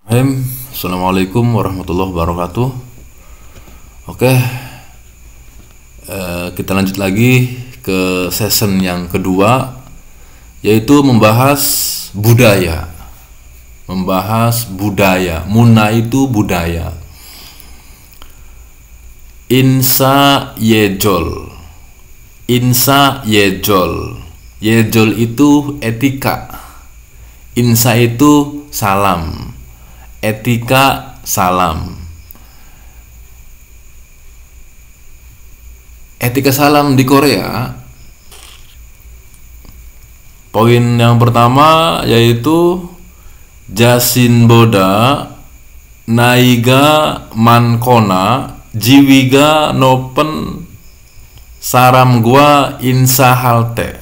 Assalamualaikum warahmatullahi wabarakatuh. Oke, kita lanjut lagi ke season yang kedua, yaitu membahas budaya. Muna itu budaya. Insa yejol. Yejol itu etika. Insa itu salam. Etika salam. Etika salam di Korea, poin yang pertama yaitu Jasinboda Naiga Mankona Jiwiga Nopen Saram gua Insa Halte.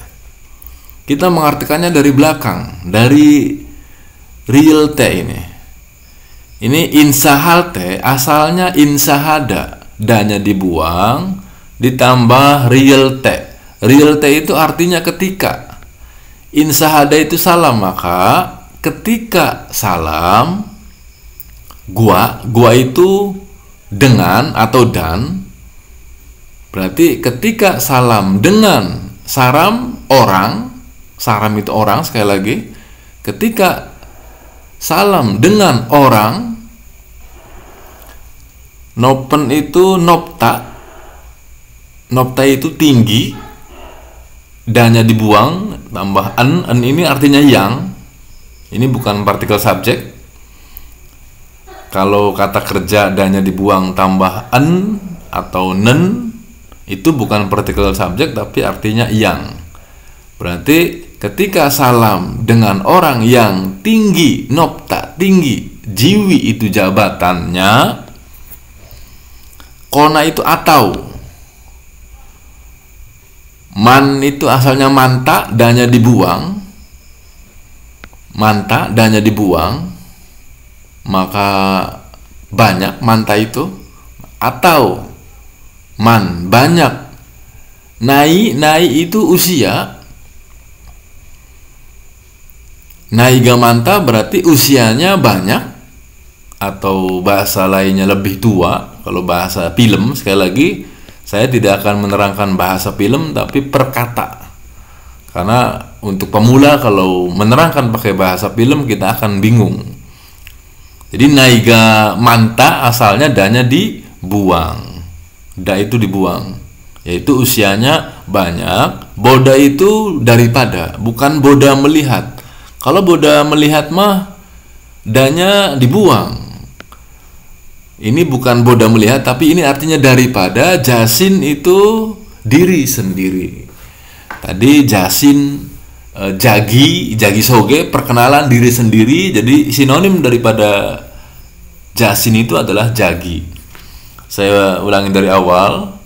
Kita mengartikannya dari belakang, dari real te ini. Ini insahalte asalnya insahada, danya dibuang ditambah real te. Real te itu artinya ketika. Insahada itu salam, maka ketika salam gua itu dengan atau dan. Berarti ketika salam dengan saram orang, saram itu orang, sekali lagi, ketika salam dengan orang, nopen itu nopta itu tinggi, danya dibuang tambah en ini artinya yang, ini bukan partikel subjek. Kalau kata kerja danya dibuang tambah en atau nen, itu bukan partikel subjek tapi artinya yang. Berarti ketika salam dengan orang yang tinggi, nopta tinggi, jiwi itu jabatannya, kona itu atau, man itu asalnya manta, danya dibuang, maka banyak manta itu, atau man banyak, nai itu usia. Naiga manta berarti usianya banyak, atau bahasa lainnya lebih tua. Kalau bahasa film, sekali lagi saya tidak akan menerangkan bahasa film tapi perkata, karena untuk pemula kalau menerangkan pakai bahasa film kita akan bingung. Jadi naiga manta asalnya danya dibuang, da itu dibuang, yaitu usianya banyak. Boda itu daripada, bukan boda melihat. Kalau boda melihat mah danya dibuang. Ini bukan boda melihat, tapi ini artinya daripada. Jasin itu diri sendiri. Tadi jasin, jagi soge, perkenalan diri sendiri. Jadi sinonim daripada jasin itu adalah jagi. Saya ulangi dari awal.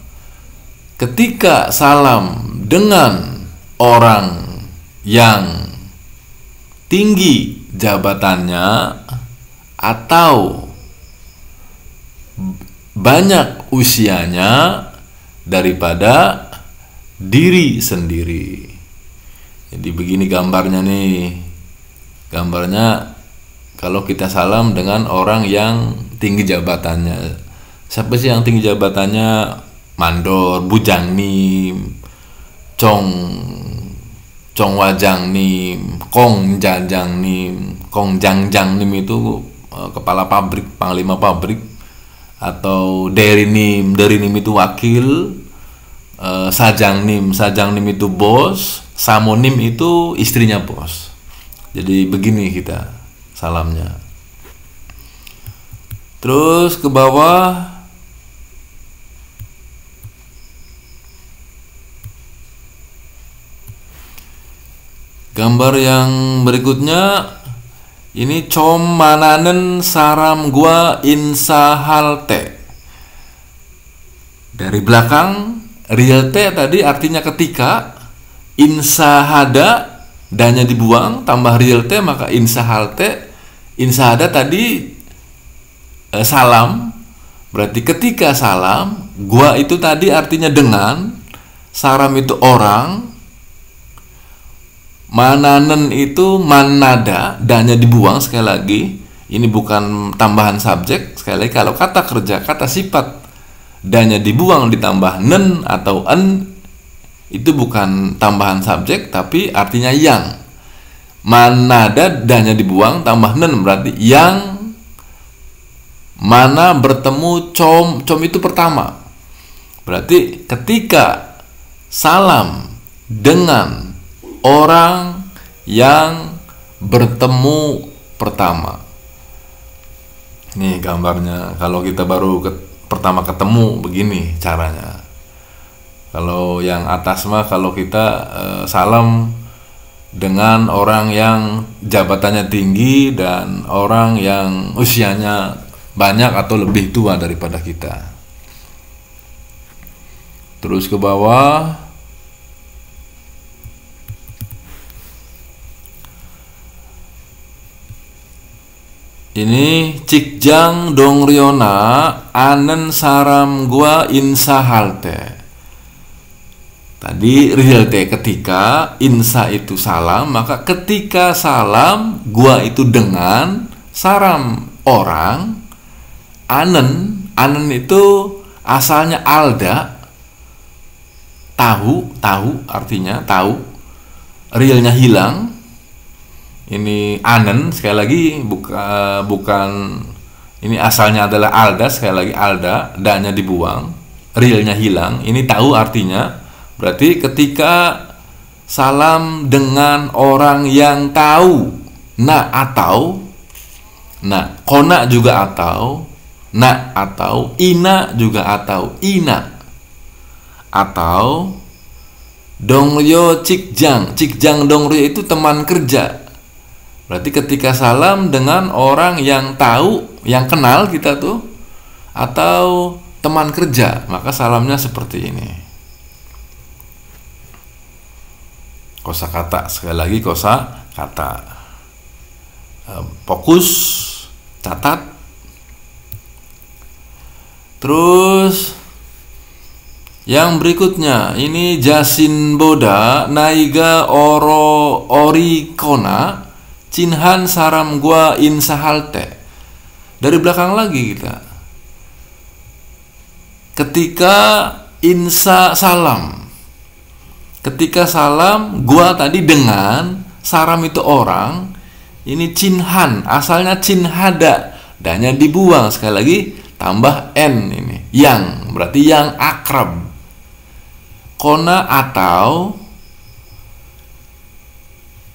Ketika salam dengan orang yang tinggi jabatannya atau banyak usianya daripada diri sendiri. Jadi begini gambarnya nih. Gambarnya kalau kita salam dengan orang yang tinggi jabatannya. Siapa sih yang tinggi jabatannya? Mandor, bujang nim, cong wajang nim, kong jajang nim. Kong jangjang nim itu kepala pabrik, panglima pabrik. Atau derinim itu wakil. Sajang nim itu bos. Samonim itu istrinya bos. Jadi begini kita salamnya. Terus ke bawah, gambar yang berikutnya ini comananen saram gua insa halte. Dari belakang, real te tadi artinya ketika, insa hada danya dibuang tambah real te maka insa halte. Insa hada tadi salam, berarti ketika salam. Gua itu tadi artinya dengan, saram itu orang, Mananen itu manada, danya dibuang sekali lagi. ini bukan tambahan subjek. Sekali lagi, kalau kata kerja, kata sifat danya dibuang ditambah nen atau en, itu bukan tambahan subjek tapi artinya yang. Mana ada danya dibuang tambah nen berarti yang mana bertemu com itu pertama. Berarti ketika salam dengan orang yang bertemu pertama. Nih gambarnya, kalau kita baru pertama ketemu begini caranya. Kalau yang atas mah kalau kita salam dengan orang yang jabatannya tinggi dan orang yang usianya banyak atau lebih tua daripada kita. Terus ke bawah. Ini cikjang dong riona anen saram gua insa halte. Tadi real ketika insa itu salam, maka ketika salam gua itu dengan saram orang. Anen itu asalnya alda, tahu artinya tahu, realnya hilang. Ini anen, sekali lagi bukan ini asalnya adalah alda, sekali lagi alda, danya dibuang, realnya hilang. Ini tahu artinya. Berarti ketika salam dengan orang yang tahu, kona juga atau, ina juga atau, ina atau dongrio cikjang dongrio itu teman kerja. Berarti ketika salam dengan orang yang tahu, yang kenal kita tuh, atau teman kerja, maka salamnya seperti ini. Kosakata, sekali lagi kosakata. Fokus, catat. Terus yang berikutnya, ini jasin boda naiga ori kona cinhan saram gua insahalte. Dari belakang lagi kita. Ketika insa salam. Ketika salam gua tadi dengan saram itu orang. Ini cinhan, asalnya cinhada. Danya dibuang, sekali lagi tambah n ini. Yang, berarti yang akrab. Kona atau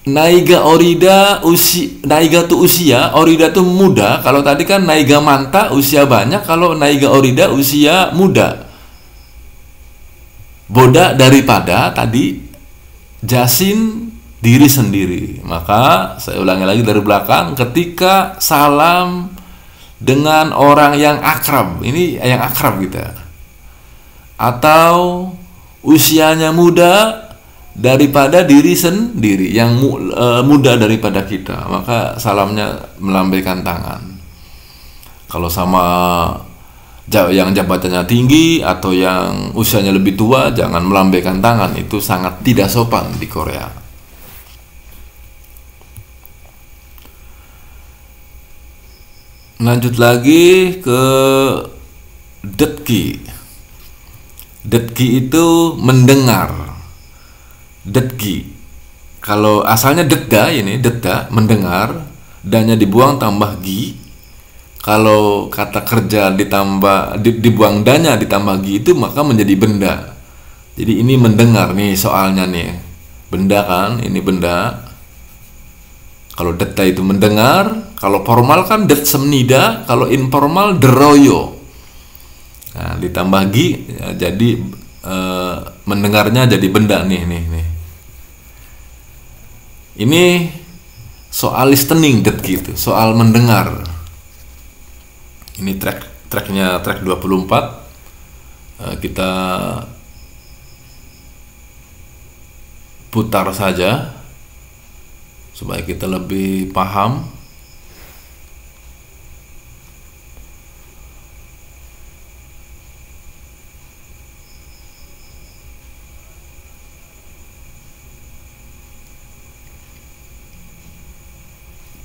naiga orida naiga tuh usia, orida tuh muda. Kalau tadi kan naiga manta usia banyak, kalau naiga orida usia muda. Boda daripada tadi jasin diri sendiri. Maka saya ulangi lagi dari belakang, ketika salam dengan orang yang akrab, ini yang akrab kita, atau usianya muda daripada diri sendiri, yang muda daripada kita, maka salamnya melambaikan tangan. Kalau sama yang jabatannya tinggi atau yang usianya lebih tua, jangan melambaikan tangan. Itu sangat tidak sopan di Korea. Lanjut lagi ke detki. Detki itu mendengar. Detki, kalau asalnya deda, ini deda, mendengar, danya dibuang tambah gi. Kalau kata kerja ditambah dibuang danya ditambah gi itu maka menjadi benda. Jadi ini mendengar nih soalnya nih, benda kan, ini benda. Kalau deda itu mendengar, kalau formal kan det semnida, kalau informal deroyo. Nah, ditambah gi ya, jadi mendengarnya jadi benda nih. Ini soal listening gitu, soal mendengar. Ini tracknya track 24. Kita putar saja supaya kita lebih paham.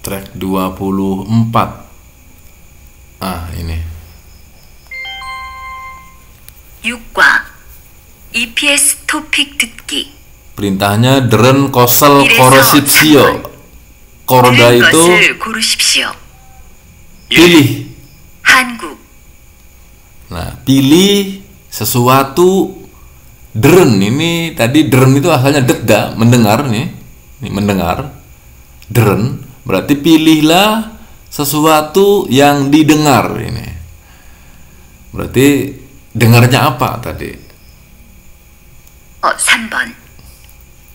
Track 24. Ini 6과 EPS 토픽 듣기. perintahnya deren kosel 이래서 korosipsio. Koroda 들은 itu 것을 고르십시오. pilih. 한국, Nah, pilih sesuatu. Deren ini tadi, deren itu asalnya deda, mendengar nih. Ini mendengar. Deren berarti pilihlah sesuatu yang didengar ini. Berarti dengarnya apa tadi? 3번.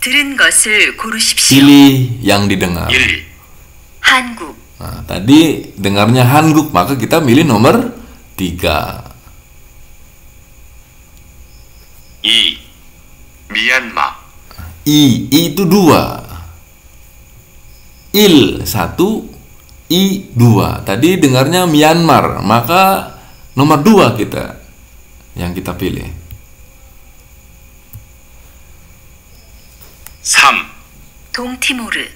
들은 것을 고르십시오. Pilih yang didengar. 한국, Nah, tadi dengarnya Hanguk, maka kita milih nomor 3. 2. 미얀마. I itu 2. Il 1, I 2. Tadi dengarnya Myanmar, maka nomor 2 kita yang kita pilih. 3. 동티모르,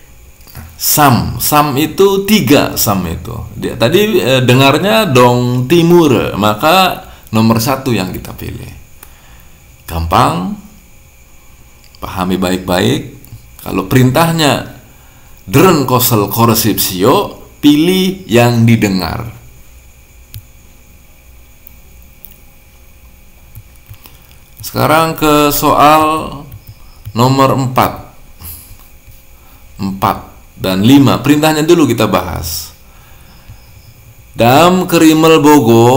Sam itu 3. Sam itu tadi dengarnya Dong Timur, maka nomor 1 yang kita pilih. Gampang, pahami baik-baik. Kalau perintahnya deren kosel korosipsio, pilih yang didengar. Sekarang ke soal nomor 4 dan 5. Perintahnya dulu kita bahas. Dam kerimel bogo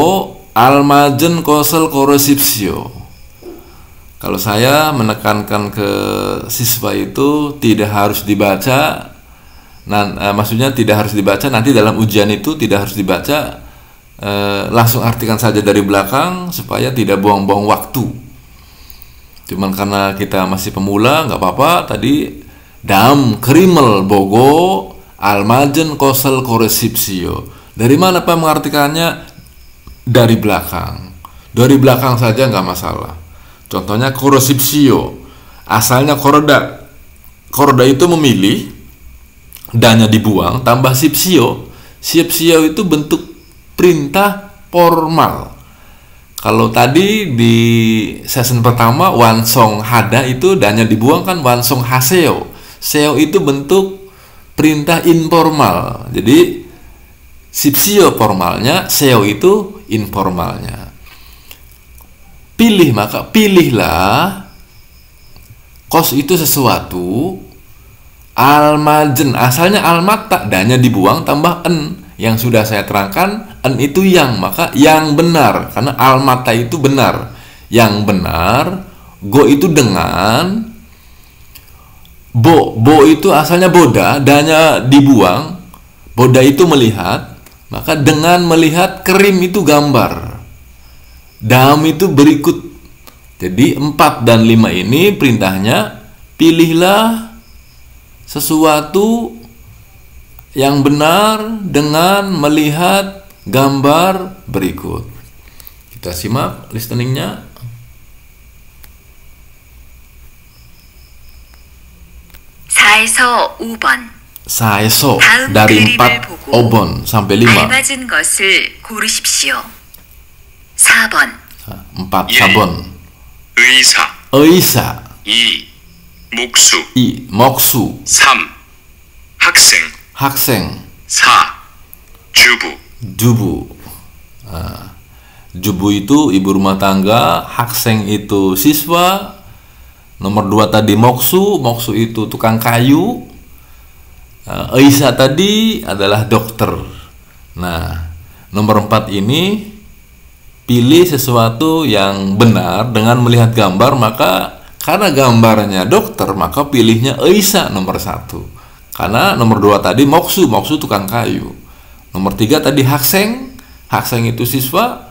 almajen kosel korosipsio. Kalau saya menekankan ke siswa itu tidak harus dibaca, maksudnya tidak harus dibaca, nanti dalam ujian itu tidak harus dibaca, langsung artikan saja dari belakang supaya tidak buang-buang waktu. Cuman karena kita masih pemula, nggak apa-apa. Tadi dam kerimel bogo almajen kosel korosipsio. Dari mana Pak mengartikannya? Dari belakang. Dari belakang saja nggak masalah. Contohnya korosipsio, asalnya koroda. Koroda itu memilih, danya dibuang, tambah sipsio. Sipsio itu bentuk perintah formal. Kalau tadi di season pertama wansong hada itu danya dibuang kan wansong haseo. Seo itu bentuk perintah informal. Jadi sipsio formalnya, seo itu informalnya. Pilih, maka pilihlah kos itu sesuatu almajen, asalnya almata, danya dibuang tambah en, yang sudah saya terangkan. En itu yang, maka yang benar, karena almata itu benar, yang benar. Go itu dengan, bo itu asalnya boda, danya dibuang, boda itu melihat, maka dengan melihat kerim itu gambar, dam itu berikut. Jadi 4 dan 5 ini perintahnya pilihlah sesuatu yang benar dengan melihat gambar berikut. Kita simak listeningnya. 사에서 5번. Saeso 다음 dari 그림을 4 보고 obon sampai 5. 알맞은 것을 고르십시오. 4번. 4 sabon. 의사. Eisa 2. 목수. I moksu 3. 학생. hakseng 4. 주부. jubu. Jubu itu ibu rumah tangga, hakseng itu siswa. Nomor 2 tadi moksu itu tukang kayu. Eisa tadi adalah dokter. Nah, nomor 4 ini pilih sesuatu yang benar dengan melihat gambar, maka karena gambarnya dokter, maka pilihnya Eisa nomor 1. Karena nomor 2 tadi moksu tukang kayu. Nomor 3 tadi hakseng itu siswa.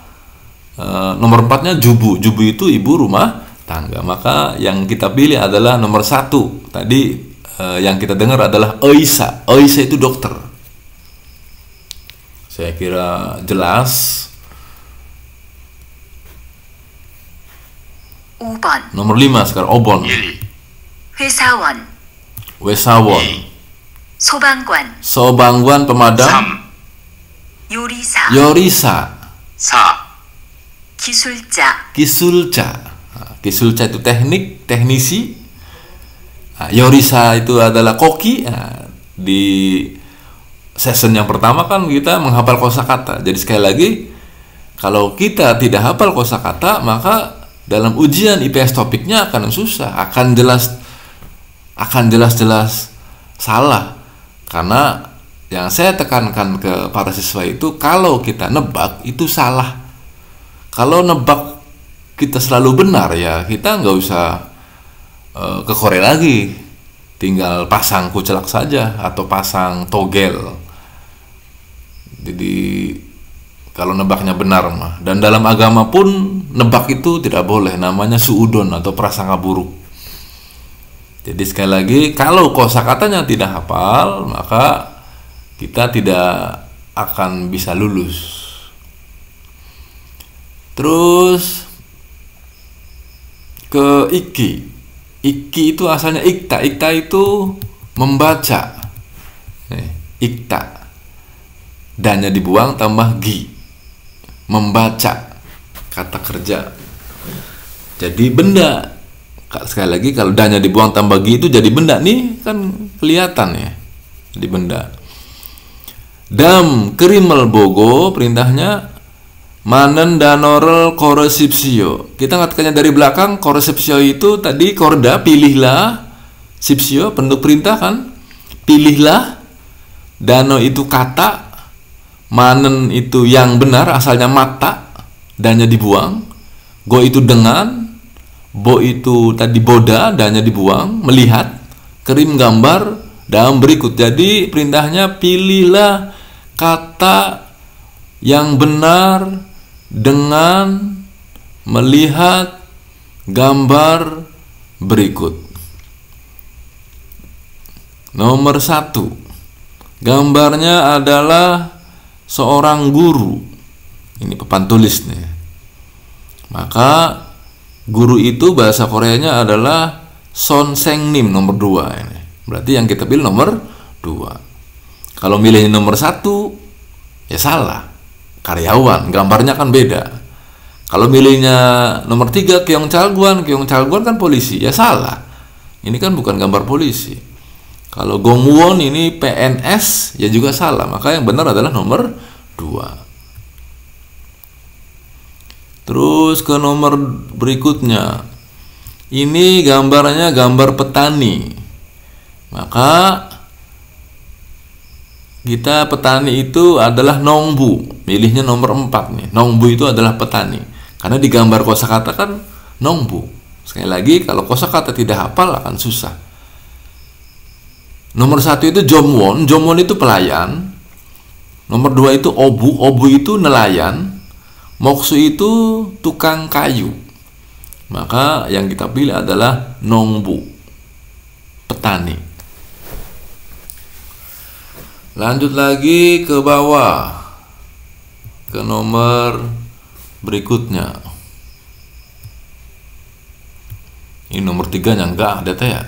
Nomor 4-nya jubu itu ibu rumah tangga. Maka yang kita pilih adalah nomor 1. Tadi yang kita dengar adalah Eisa itu dokter. Saya kira jelas. 5번. Nomor 5 sekarang obon. 1. 회사원. Wesawon. 2. 소방관. Sobangguan pemadam. 3. 요리사, Yorisa, 4 기술자, Kisulca. Nah, Kisulca itu teknik, teknisi. Nah, Yorisa itu adalah koki. Nah, di season yang pertama kan kita menghafal kosakata. Jadi sekali lagi, kalau kita tidak hafal kosakata, maka dalam ujian IPS topiknya akan susah, akan jelas-jelas salah. Karena yang saya tekankan ke para siswa itu, kalau kita nebak itu salah. Kalau nebak kita selalu benar, ya kita nggak usah ke Korea lagi, tinggal pasang kucelak saja atau pasang togel. Jadi kalau nebaknya benar mah, dan dalam agama pun nebak itu tidak boleh, namanya suudon atau prasangka buruk. Jadi sekali lagi, kalau kosakatanya tidak hafal, maka kita tidak akan bisa lulus. Terus ke iki. Iki itu asalnya ikta. Ikta itu membaca. Ikta. Dannya dibuang tambah gi. Membaca. Kata kerja. Jadi benda. Sekali lagi, kalau dannya dibuang tambah gi itu jadi benda. Nih kan kelihatan ya. Jadi benda. Dam kerimel bogo, perintahnya manen danorel koresipsio. Kita ngatakannya dari belakang, koresipsio itu tadi korda, pilihlah. Sipsio bentuk perintah kan, pilihlah. Dano itu kata, manen itu yang benar, asalnya mata, dannya dibuang. Go itu dengan, bo itu tadi boda, dannya dibuang, melihat. Kerim gambar dalam berikut. Jadi perintahnya pilihlah kata yang benar dengan melihat gambar berikut. Nomor 1, gambarnya adalah seorang guru. Ini papan tulis nih. Maka guru itu bahasa Koreanya adalah Sonsengnim, nomor 2 ini. Berarti yang kita pilih nomor 2. Kalau milihnya nomor 1, ya salah. Karyawan, gambarnya kan beda. Kalau milihnya nomor 3, Keong Chalguan kan polisi, ya salah. Ini kan bukan gambar polisi. Kalau Gongwon ini PNS, ya juga salah. Maka yang benar adalah nomor 2. Terus ke nomor berikutnya. Ini gambarnya gambar petani. Maka kita petani itu adalah nongbu. Milihnya nomor 4 nih. Nongbu itu adalah petani. Karena di gambar kosakata kan nongbu. Sekali lagi, kalau kosakata tidak hafal akan susah. Nomor 1 itu jomwon. Jomwon itu pelayan. Nomor 2 itu obu. Obu itu nelayan. Moksu itu tukang kayu. Maka yang kita pilih adalah nongbu, petani. Lanjut lagi ke bawah, ke nomor berikutnya. Ini nomor 3-nya enggak ada ya.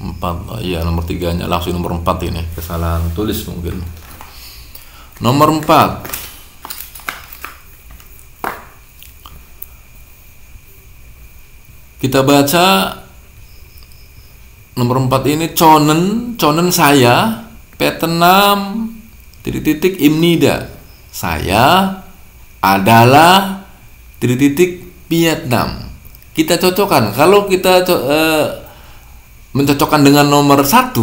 4, oh iya nomor 3-nya langsung nomor 4 ini. Kesalahan tulis mungkin. Nomor 4. Kita baca nomor 4 ini conen saya. Petenam titik imnida, saya adalah titik Vietnam. Kita cocokkan. Kalau kita mencocokkan dengan nomor 1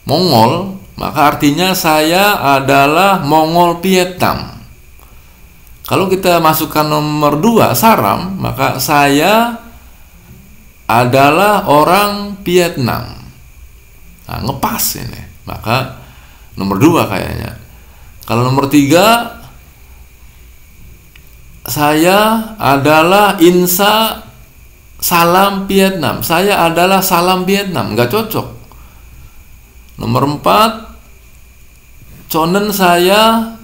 Mongol, maka artinya saya adalah Mongol Vietnam. Kalau kita masukkan nomor 2 Saram, maka saya adalah orang Vietnam. Nah, ngepas ini. Maka nomor 2 kayaknya. Kalau nomor 3, saya adalah Insa Salam Vietnam. Saya adalah Salam Vietnam. Nggak cocok. Nomor 4, conen saya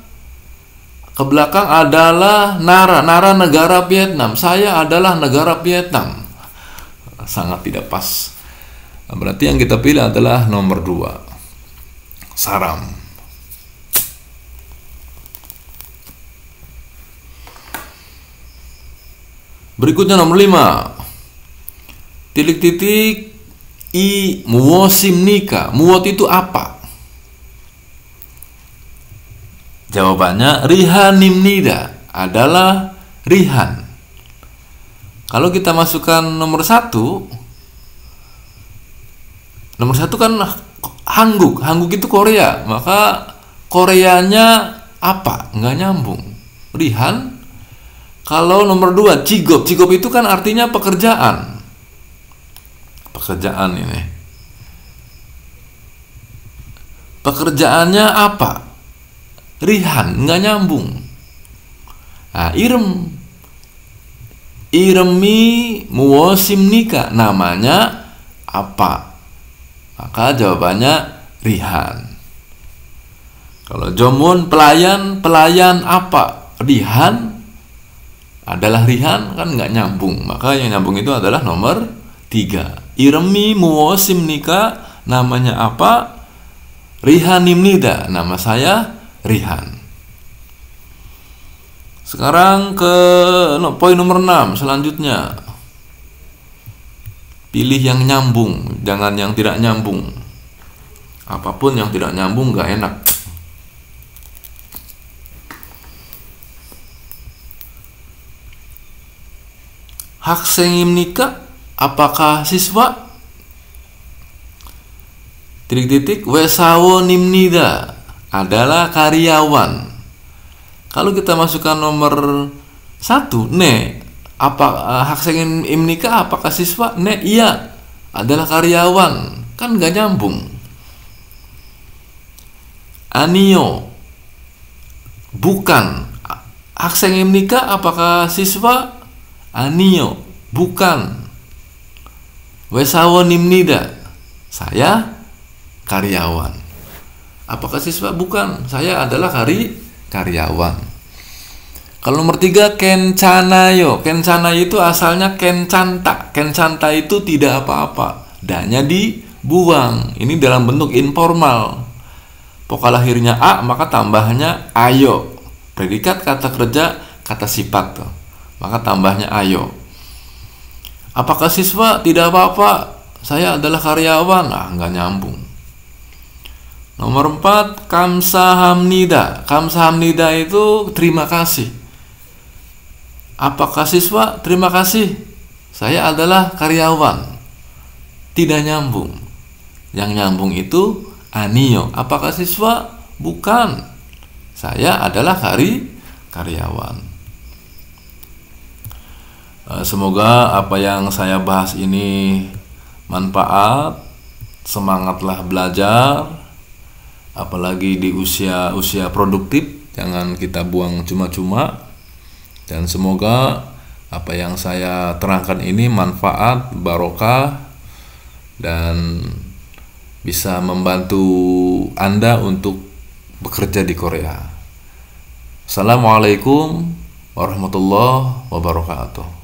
ke belakang adalah Nara negara Vietnam. Saya adalah negara Vietnam. Sangat tidak pas. Berarti yang kita pilih adalah nomor 2. Saram. Berikutnya nomor 5. Titik-titik I muosim nika. Muot itu apa? Jawabannya rihanimnida, adalah rihan. Kalau kita masukkan nomor 1, kan hangguk. Hangguk itu Korea, maka Koreanya apa? Nggak nyambung. Rihan. Kalau nomor 2 cigop. Cigop itu kan artinya pekerjaan. Pekerjaan ini. Pekerjaannya apa? Rihan, nggak nyambung. Nah, irem. Iremi muosim nika, namanya apa? Maka jawabannya rihan. Kalau jomun pelayan apa? Rihan, adalah rihan, kan nggak nyambung. Maka yang nyambung itu adalah nomor 3. Iremi muosim nika, namanya apa? Rihanimnida, nama saya Rihan. Sekarang ke poin nomor 6 selanjutnya. Pilih yang nyambung, jangan yang tidak nyambung. Apapun yang tidak nyambung gak enak. Haksengimnika, apakah siswa? Titik-titik wesawonimnida, adalah karyawan. Kalau kita masukkan nomor 1, ne, apa haksengin imnika, apakah siswa? Ne, iya, adalah karyawan. Kan gak nyambung. Anio, bukan. Haksengin imnika, apakah siswa? Anio, bukan. Wesawonimnida, saya karyawan. Apakah siswa? Bukan, saya adalah karyawan. Kalau nomor 3 kencanayo. Kencanayo itu asalnya kencanta. Kencanta itu tidak apa-apa, danya dibuang. Ini dalam bentuk informal. Vokal akhirnya a, maka tambahnya ayo. Predikat kata kerja, kata sifat tuh. Maka tambahnya ayo. Apakah siswa? Tidak apa-apa, saya adalah karyawan. Nggak nyambung. Nomor 4 kamsahamnida. Kamsahamnida itu terima kasih. Apakah siswa? Terima kasih, saya adalah karyawan. Tidak nyambung. Yang nyambung itu anio. Apakah siswa? Bukan, saya adalah karyawan. Semoga apa yang saya bahas ini manfaat. Semangatlah belajar, apalagi di usia produktif. Jangan kita buang cuma-cuma. Dan semoga apa yang saya terangkan ini manfaat, barokah, dan bisa membantu Anda untuk bekerja di Korea. Assalamualaikum warahmatullahi wabarakatuh.